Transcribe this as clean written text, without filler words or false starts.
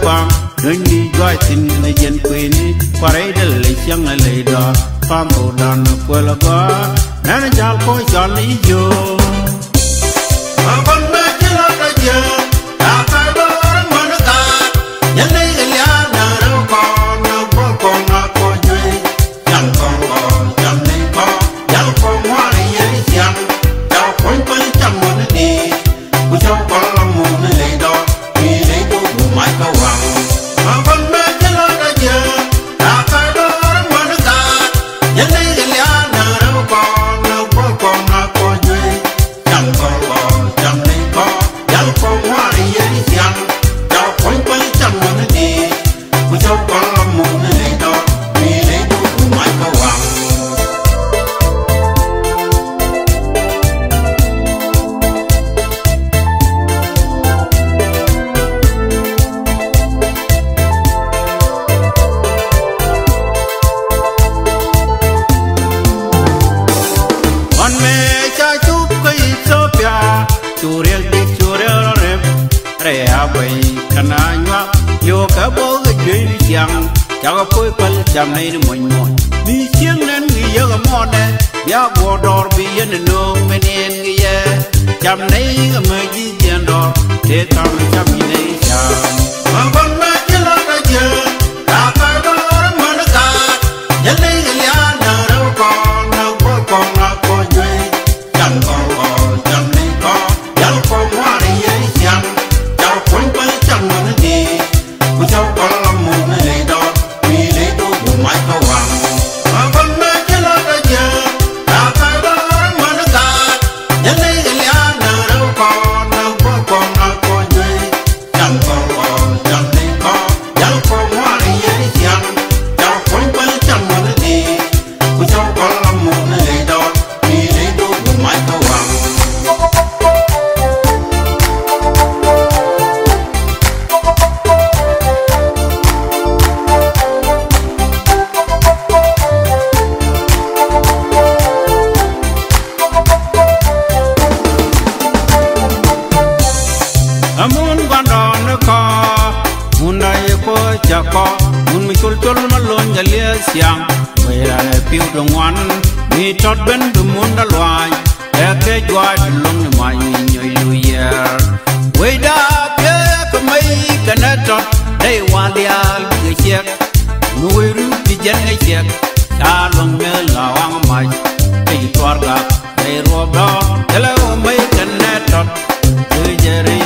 quang nơi đi gọi tin nơi dân quê ní qua đây để lấy chẳng lấy đó farm hồ đàn quê là quá nên chào coi cho lý do mà con mẹ chỉ là cái giờ đã phải đó mà nó ta nhân đây cái nhà nào đâu còn nào có duy chẳng còn chẳng đi có chẳng còn hoa đi dễ dàng chào quanh quanh chẳng muốn đi của cháu con làm mù nơi lấy đó vì lấy tôi của mãi cao hoàng mà con mẹ chỉ là cái giờ đã phải đó mà nó ta nhân đây cái nhà nào đâu còn nào có duy chẳng còn chẳng đi có chẳng còn hoa đi dễ dàng chào quanh quanh chẳng muốn đi của cháu con làm mù nơi lấy đó vì lấy tôi của mãi cao hoàng rea bay kana nhwa yo ka bo ga jui yang cha ga poi pal cham nei ni mon mon ni chiang nen gi yo ga mon ne ya bo dor bi yen no men en gi ye cham nei ga ma ji jen dor te tam cham ni nei cham ma bon ma chi la ga je ta ka dor ma na ka yen nei ga ya na ro ko na ko jui cham ko cham nei ko ya ko ma ri ye cham quanh quanh chẳng muốn đi của cháu con làm mù nơi lấy đó vì lấy tôi của mãi cao hoàng mà con mẹ chỉ là cái giờ đã phải đó mà nó ta nhân đây cái nhà nào đâu còn nào có duy chẳng còn chẳng đi có chẳng còn hoa đi dễ dàng cháu quanh quanh chẳng muốn đi của cháu con làm mù nơi lấy đó vì lấy tôi của mãi cao hoàng amun gondon ko mun dai ko cha ko mun mi kul tul malon jalia siang we la piu dong wan mi tot ben du mun da lwai e ke jwa long ni mai nyoi lu yer we da ke ko mai kana tot dai wa dia ge chek nu we ru ti jen ge chek ta long me la wang mai ei twar ga ei ro do tele o mai kana tot ge jere